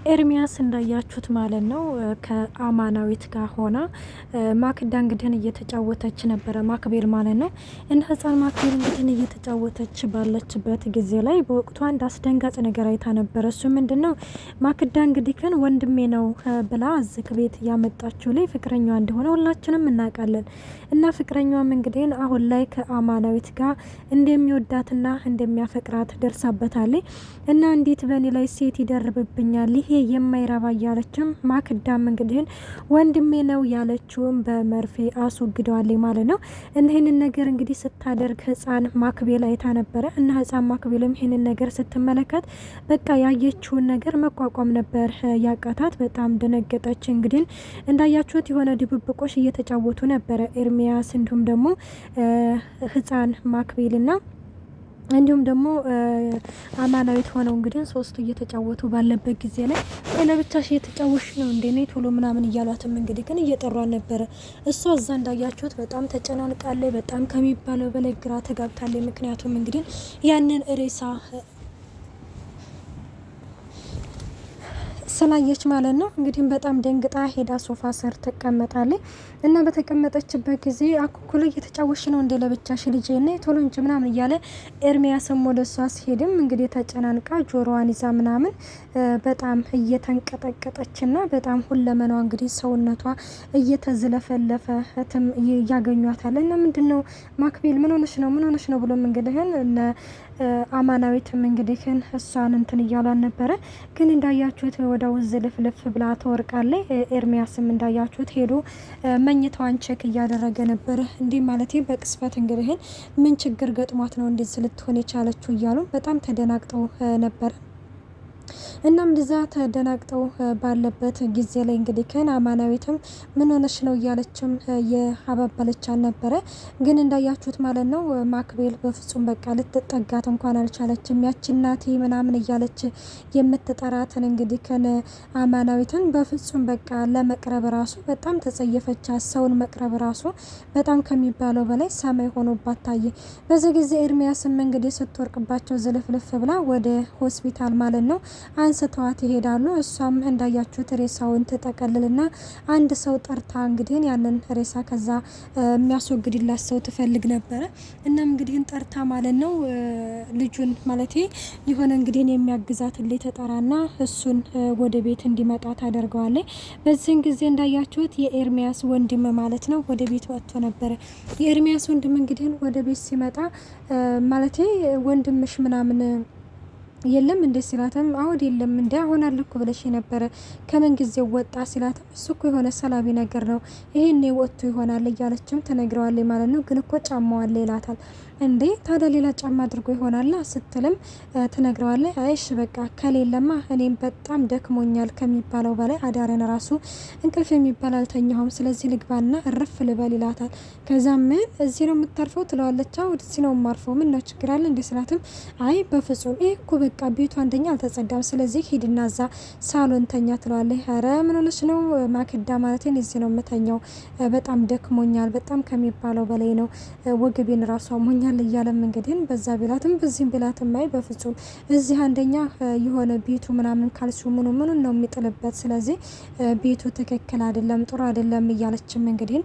ኤርሚያስ እንዳያችሁት ማለት ነው ከአማናዊት ጋር ሆና ማክዳ እንግዲህ እየተጫወተች ነበረ። ማክቤል ማለት ነው እና ህፃን ማክቤል እንግዲህ እየተጫወተች ባለችበት ጊዜ ላይ በወቅቱ አንድ አስደንጋጭ ነገር አይታ ነበረ። እሱ ምንድነው ማክዳ እንግዲህ ወንድሜ ነው ብላ እዚህ ቤት ያመጣችው ላይ ፍቅረኛዋ እንደሆነ ሁላችንም እናውቃለን። እና ፍቅረኛዋም እንግዲህ አሁን ላይ ከአማናዊት ጋር እንደሚወዳትና እንደሚያፈቅራት ደርሳበታለች። እና እንዴት በእኔ ላይ ሴት ይደርብብኛል ይሄ የማይረባ እያለችም ማክዳም እንግዲህ ወንድሜ ነው ያለችውም በመርፌ አስወግደዋለች ማለት ነው። እና ይህንን ነገር እንግዲህ ስታደርግ ህፃን ማክቤል አይታ ነበረ። እና ህፃን ማክቤልም ይህንን ነገር ስትመለከት በቃ ያየችውን ነገር መቋቋም ነበር ያቃታት። በጣም ደነገጠች። እንግዲህ እንዳያችሁት የሆነ ድብብቆሽ እየተጫወቱ ነበረ ኤርሚያስ እንዲሁም ደግሞ ህፃን ማክቤልና እንዲሁም ደግሞ አማናዊት ሆነው እንግዲህ ሶስቱ እየተጫወቱ ባለበት ጊዜ ላይ ለብቻሽ እየተጫወሽ ነው እንዴ ነይ ቶሎ ምናምን እያሏትም እንግዲህ ግን እየጠሯን ነበረ። እሷ እዛ እንዳያችሁት በጣም ተጨናንቃለች። በጣም ከሚባለው በላይ ግራ ተጋብታለች። ምክንያቱም እንግዲህ ያንን ሬሳ ስላየች ማለት ነው። እንግዲህ በጣም ደንግጣ ሄዳ ሶፋ ስር ትቀመጣለች። እና በተቀመጠችበት ጊዜ አኩኩሉ እየተጫወሽ ነው እንደ ለብቻሽ ልጄ እና ቶሎ እንጂ ምናምን እያለ ኤርሚያስም ወደ እሷ ሲሄድም እንግዲህ ተጨናንቃ ጆሮዋን ይዛ ምናምን በጣም እየተንቀጠቀጠችና በጣም ሁለመናዋ እንግዲህ ሰውነቷ እየተዝለፈለፈ ያገኟታል። እና ምንድነው ማክቤል ምን ሆነሽ ነው ብሎም እንግዲህ አማናዊትም እንግዲህ እሷን እንትን እያሏን ነበረ። ግን እንዳያችሁት ወደው ዝልፍልፍ ብላ ተወርቃለች። ኤርሚያስም እንዳያችሁት ሄዶ መኝታዋን ቼክ እያደረገ ነበረ። እንዲህ ማለት በቅስፈት እንግዲህ ምን ችግር ገጥሟት ነው እንዴት ልትሆን የቻለችው እያሉ በጣም ተደናግጠው ነበር። እናም እንደዛ ተደናግጠው ባለበት ጊዜ ላይ እንግዲህ አማናዊትም ምን ሆነሽ ነው እያለችም የአባባለቻን ነበረ። ግን እንዳያችሁት ማለት ነው ማክቤል በፍጹም በቃ ልትጠጋት እንኳን አልቻለችም። ያቺ እናቴ ምናምን እያለች የምትጠራትን እንግዲህ አማናዊትን በፍጹም በቃ ለመቅረብ ራሱ በጣም ተጸየፈቻ። ሰውን መቅረብ ራሱ በጣም ከሚባለው በላይ ሰማይ ሆኖባት ታየ። በዚህ ጊዜ ኤርሚያስም እንግዲህ ስትወርቅባቸው ዝልፍልፍ ብላ ወደ ሆስፒታል ማለት ነው አንስተዋት ይሄዳሉ። እሷም እንዳያችሁት ሬሳውን ትጠቀልልና አንድ ሰው ጠርታ እንግዲህ ያንን ሬሳ ከዛ የሚያስወግድላት ሰው ትፈልግ ነበረ። እናም እንግዲህ ጠርታ ማለት ነው ልጁን ማለት የሆነ እንግዲህ የሚያግዛት ልጅ ተጠራና እሱን ወደ ቤት እንዲመጣ ታደርገዋለች። በዚህን ጊዜ እንዳያችሁት የኤርሚያስ ወንድም ማለት ነው ወደ ቤት ወጥቶ ነበረ። የኤርሚያስ ወንድም እንግዲህ ወደ ቤት ሲመጣ ማለት ወንድምሽ ምናምን የለም እንደ ሲላተም አውድ የለም እንደ አሁን አልኩ ብለሽ የነበረ ከመን ጊዜው ወጣ ሲላተም እሱ እኮ የሆነ ሰላቢ ነገር ነው ይሄኔ ወጥቶ ይሆናል እያለችም ተነግረዋለች ማለት ነው። ግን እኮ ጫማው አለ ይላታል። እንዴ ታዲያ ሌላ ጫማ አድርጎ ይሆናል ስትልም ትነግረዋለች። አይሽ በቃ ከሌለማ እኔም በጣም ደክሞኛል ከሚባለው በላይ አዳረን ራሱ እንቅልፍ የሚባል አልተኛሁም። ስለዚህ ልግባና እረፍ ልበል ይላታል። ከዛ ምን እዚህ ነው የምታርፈው ትለዋለች። ወደዚህ ነው የማርፈው ምን ነው ችግር አለ እንዴ ስላትም አይ በፍጹም ይሄ እኮ በቃ ቤቱ አንደኛ አልተጸዳም ስለዚህ ሂድና እዛ ሳሎን ተኛ ትለዋለች። ኧረ ምን ሆነሽ ነው ማክዳ ማለት እዚህ ነው የምተኛው በጣም ደክሞኛል በጣም ከሚባለው በላይ ነው ወገቤን ራሱ አሞኛል እያለም እንግዲህ በዛ ቢላትም በዚህም ቢላትም አይ በፍጹም እዚህ አንደኛ የሆነ ቤቱ ምናምን ካልሲው ምኑ ነው የሚጥልበት ስለዚህ ቤቱ ትክክል አይደለም ጥሩ አይደለም እያለችም እንግዲህ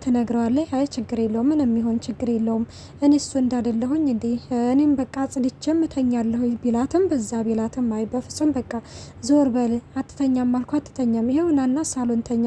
ትነግረዋለች። አይ ችግር የለውም ምንም ይሁን ችግር የለውም እኔ እሱ እንዳደለሁኝ እንዴ እኔም በቃ ጽድቼም እተኛለሁ ቢላትም በዛ ቢላትም አይ በፍጹም በቃ ዞር በል አትተኛም አልኩ አትተኛም ይሄው ናና ሳሎን ተኛ።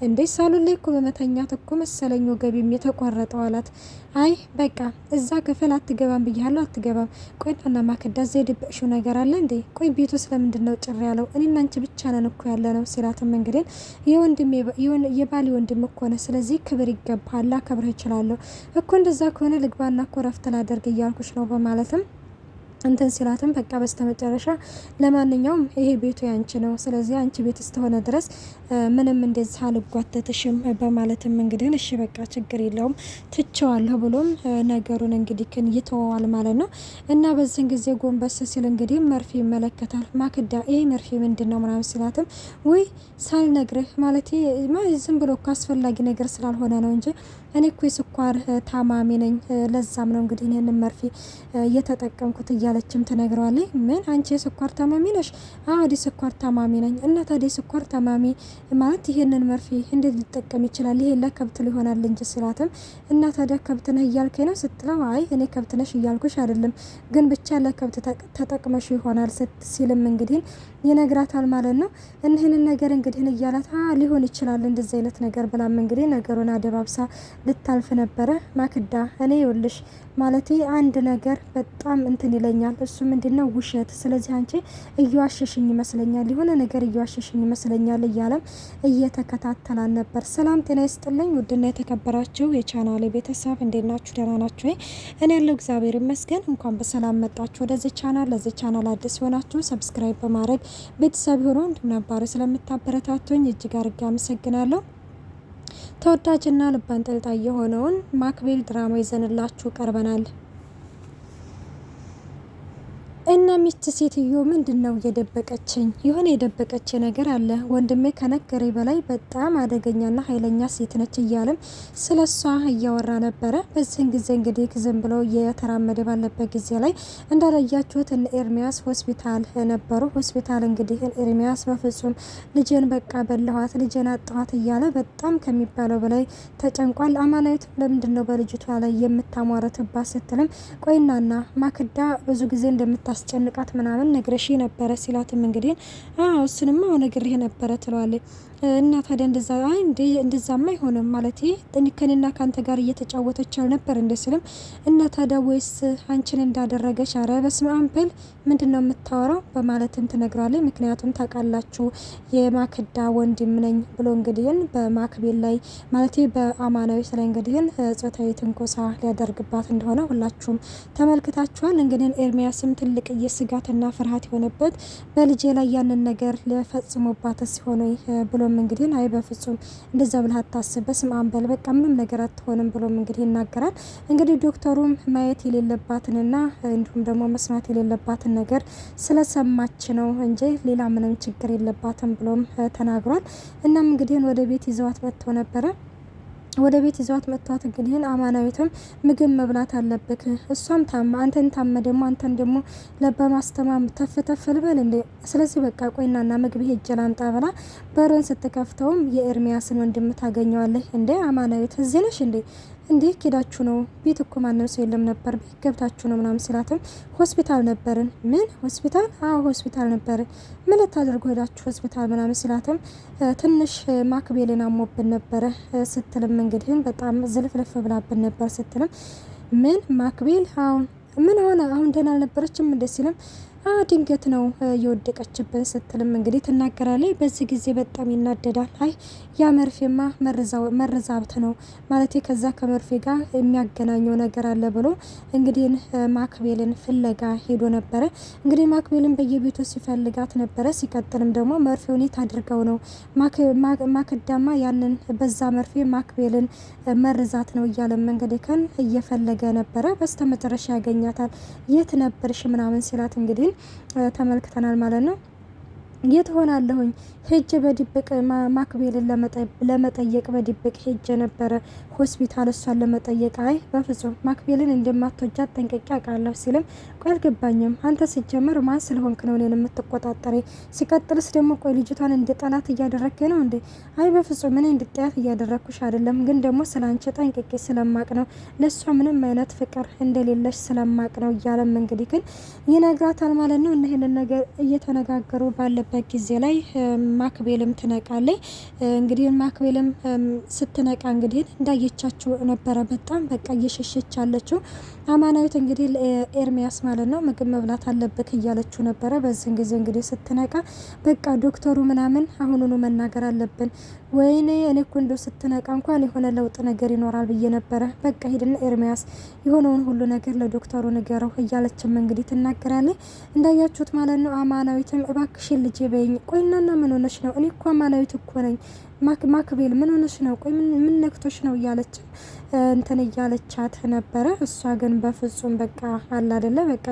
እንዴ ሳሎን ላይ እኮ በመተኛት እኮ መሰለኝ ወገቤም የተቆረጠው አላት። አይ በቃ እዛ ክፍል አትገባም ብያለሁ አትገባም። ቆይ እና ማክዳ እዛ የደበቅሽው ነገር አለ እንዴ ቆይ ቤቱ ስለምንድነው ጭር ያለው እኔና አንቺ ብቻ ነን እኮ ያለ ነው ሲላትም እንግዲህ የባሌ ወንድም እኮ ነው ስለዚህ ክብር ይገባሃል ላከብርህ እችላለሁ እኮ እንደዛ ከሆነ ልግባና እኮ ረፍት ላደርግ እያልኩሽ ነው በማለትም እንትን ሲላትም በቃ በስተመጨረሻ ለማንኛውም ይሄ ቤቱ ያንቺ ነው ስለዚህ አንቺ ቤት እስከሆነ ድረስ ምንም እንደዚህ አልጓተትሽም በማለትም እንግዲህ እሺ በቃ ችግር የለውም ትቸዋለሁ ብሎም ነገሩን እንግዲህ ይተዋል ማለት ነው። እና በዚህን ጊዜ ጎንበስ ሲል እንግዲህ መርፌ ይመለከታል። ማክዳ ይሄ መርፌ ምንድነው ምናምን ሲላትም ወይ ሳልነግርህ ማለት ዝም ብሎ እኮ አስፈላጊ ነገር ስላልሆነ ነው እንጂ እኔ እኮ የስኳር ታማሚ ነኝ ለዛም ነው እንግዲህ ይሄንን መርፌ እየተጠቀምኩት እያለ እያለችም ትነግረዋለች። ምን አንቺ የስኳር ታማሚ ነሽ? አዎ ስኳር ታማሚ ነኝ። እና ታዲያ ስኳር ታማሚ ማለት ይሄንን መርፌ እንዴት ሊጠቀም ይችላል? ይሄ ለከብት ሊሆናል እንጂ ስላትም እና ታዲያ ከብት ነህ እያልከኝ ነው ስትለው አይ እኔ ከብት ነሽ እያልኩሽ አይደለም፣ ግን ብቻ ለከብት ተጠቅመሽ ይሆናል ሲልም እንግዲህ ይነግራታል ማለት ነው። እነህንን ነገር እንግዲህ እያላት ሊሆን ይችላል እንደዚህ አይነት ነገር ብላም እንግዲህ ነገሩን አደባብሳ ልታልፍ ነበረ። ማክዳ እኔ ይኸውልሽ ማለቴ አንድ ነገር በጣም እንትን ይለኛል፣ እሱ ምንድነው ውሸት። ስለዚህ አንቺ እየዋሸሽኝ ይመስለኛል፣ የሆነ ነገር እየዋሸሽኝ ይመስለኛል እያለም እየተከታተላን ነበር። ሰላም ጤና ይስጥልኝ ውድና የተከበራችሁ የቻናሌ ቤተሰብ እንዴት ናችሁ? ደህና ናችሁ? እኔ ያለው እግዚአብሔር ይመስገን። እንኳን በሰላም መጣችሁ ወደዚህ ቻናል። ለዚህ ቻናል አዲስ ሆናችሁ ሰብስክራይብ በማድረግ ቤተሰብ ሆኖ እንዲሁም ነባር ስለምታበረታቱኝ እጅግ አድርጌ አመሰግናለሁ። ተወዳጅና ልብ አንጠልጣይ የሆነውን ማክቤል ድራማ ይዘንላችሁ ቀርበናል። እና ሚስት ሴትዮ ምንድነው የደበቀችኝ? የሆነ የደበቀች ነገር አለ። ወንድሜ ከነገረኝ በላይ በጣም አደገኛና ኃይለኛ ሴት ነች እያለም ስለሷ እያወራ ነበረ። በዚህን ጊዜ እንግዲህ ዝም ብሎ የተራመደ ባለበት ጊዜ ላይ እንዳላያችሁት እነ ኤርሚያስ ሆስፒታል ነበሩ። ሆስፒታል እንግዲህ ኤርሚያስ በፍጹም ልጄን በቃ በላኋት፣ ልጄን አጣኋት እያለ በጣም ከሚባለው በላይ ተጨንቋል። አማናዊት ለምንድን ነው በልጅቷ ላይ የምታሟረትባት ስትልም ቆይናና ማክዳ ብዙ ጊዜ እንደምታ አስጨንቃት ምናምን ነግረሽ ነበረ ሲላትም እንግዲህ እሱንማ ነግሬህ ነበረ ትለዋለች። እና ታዲያ እንደዛ እንደዛማ አይሆንም ማለት ከኔና ካንተ ጋር እየተጫወተች አልነበር እንደ ስልም እና ታዲያ ወይስ አንቺን እንዳደረገች? አረ በስመ አብ በል ምንድነው የምታወራው በማለትም ትነግራለች። ምክንያቱም ታውቃላችሁ የማክዳ ወንድም ነኝ ብሎ እንግዲህ በማክቤል ላይ ማለት በአማናዊት ላይ እንግዲህ ጾታዊ ትንኮሳ ሊያደርግባት እንደሆነ ሁላችሁም ተመልክታችኋል። እንግዲህ ኤርሚያስም ትልቅ የስጋትና ፍርሃት የሆነበት በልጄ ላይ ያንን ነገር ሊፈጽሙባት ሲሆን ብሎም እንግዲህ አይ በፍጹም እንደዛ ብለህ አታስብ፣ በስመ አብ በል በቃ ምንም ነገር አትሆንም ብሎም እንግዲህ ይናገራል። እንግዲህ ዶክተሩም ማየት የሌለባትንና እንዲሁም ደግሞ መስማት የሌለባትን ነገር ስለሰማች ነው እንጂ ሌላ ምንም ችግር የለባትም ብሎም ተናግሯል። እናም እንግዲህ ወደ ቤት ይዘዋት መጥተው ነበረ። ወደ ቤት ይዟት መጥቷት እንግዲህ አማናዊትም ምግብ መብላት አለብክ፣ እሷም ታማ አንተን ታመ ደግሞ አንተን ደግሞ በማስተማም ተፍተፍ ልበል እንዴ፣ ስለዚህ በቃ ቆይናና ምግብ ሄጄ ላምጣ ብላ በሩን ስትከፍተውም የኤርሚያስን ወንድም ታገኘዋለች። እንዴ አማናዊት እዚህ ነሽ እንዴ? እንዴ ሄዳችሁ ነው? ቤት እኮ ማንም ሰው የለም ነበር፣ ቤት ገብታችሁ ነው ምናምን ሲላትም ሆስፒታል ነበርን። ምን ሆስፒታል? አዎ ሆስፒታል ነበርን። ምን ልታደርጉ ሄዳችሁ ሆስፒታል ምናምን ሲላትም ትንሽ ማክቤልን አሞብን ነበረ ስትልም እንግዲህ በጣም ዝልፍልፍ ብላብን ነበር ስትልም ምን ማክቤል አሁን ምን ሆነ? አሁን ደህና አልነበረችም እንደ ሲልም ድንገት ነው የወደቀችብን ስትልም እንግዲህ ትናገራለች። በዚህ ጊዜ በጣም ይናደዳል። አይ ያ መርፌማ መረዛብት ነው ማለት ከዛ ከመርፌ ጋር የሚያገናኘው ነገር አለ ብሎ እንግዲህ ማክቤልን ፍለጋ ሄዶ ነበረ። እንግዲህ ማክቤልን በየቤቱ ሲፈልጋት ነበረ። ሲቀጥልም ደግሞ መርፌውን የት አድርገው ነው ማክዳማ ያንን በዛ መርፌ ማክቤልን መርዛት ነው እያለም እንግዲህ ከን እየፈለገ ነበረ። በስተመጨረሻ ያገኛታል። የት ነበርሽ ምናምን ሲላት እንግዲህ ተመልክተናል ማለት ነው። የት ሆናለሁኝ ሄጀ በድብቅ ማክቤልን ለመጠየቅ በድብቅ ሄጀ ነበረ ሆስፒታል እሷን ለመጠየቅ። አይ በፍጹም ማክቤልን እንደማትወጃት ጠንቅቄ አውቃለሁ ሲልም ቆይ አልገባኝም፣ አንተ ሲጀመር ማን ስለሆንክ ነው እኔን የምትቆጣጠሪ? ሲቀጥልስ ደግሞ ቆይ ልጅቷን እንደ ጠላት እያደረግክ ነው እንዴ? አይ በፍጹም እኔ እንድጠያት እያደረግኩሽ አይደለም፣ ግን ደግሞ ስላንቺ ጠንቅቄ ስለማቅ ነው፣ ለእሷ ምንም አይነት ፍቅር እንደሌለሽ ስለማቅ ነው እያለም እንግዲህ ግን ይነግራታል ማለት ነው። ይህንን ነገር እየተነጋገሩ ባለበት ጊዜ ላይ ማክቤልም ትነቃለች። እንግዲህ ማክቤልም ስትነቃ እንግዲህ እንዳየቻችሁ ነበረ። በጣም በቃ እየሸሸች ያለችው አማናዊት እንግዲህ ኤርሚያስ ማለት ነው ምግብ መብላት አለብክ እያለችው ነበረ። በዚህን ጊዜ እንግዲህ ስትነቃ በቃ ዶክተሩ ምናምን አሁኑኑ መናገር አለብን። ወይኔ እኔ እኮ እንደው ስትነቃ እንኳን የሆነ ለውጥ ነገር ይኖራል ብዬ ነበረ። በቃ ሂድና ኤርሚያስ የሆነውን ሁሉ ነገር ለዶክተሩ ንገረው እያለችም እንግዲህ ትናገራለች። እንዳያችሁት ማለት ነው። አማናዊትም እባክሽን ልጄ በይኝ። ቆይናና ምን ሆነሽ ነው? እኔ እኮ አማናዊት እኮ ነኝ። ማክቤል ምን ሆነሽ ነው? ቆይ ምን ነክቶሽ ነው? እያለች እንትን እያለቻት ነበረ። እሷ ግን በፍጹም በቃ አለ አይደለ በቃ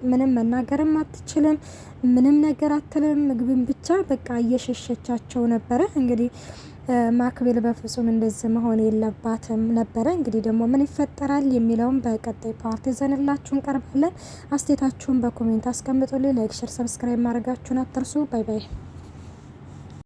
ምንም መናገርም አትችልም፣ ምንም ነገር አትልም። ምግብን ብቻ በቃ እየሸሸቻቸው ነበረ። እንግዲህ ማክቤል በፍጹም እንደዚህ መሆን የለባትም ነበረ። እንግዲህ ደግሞ ምን ይፈጠራል የሚለውን በቀጣይ ፓርት ይዘንላችሁ እንቀርባለን። አስተያየታችሁን በኮሜንት አስቀምጡልኝ። ላይክ፣ ሼር፣ ሰብስክራይብ ማድረጋችሁን አትርሱ። ባይ ባይ።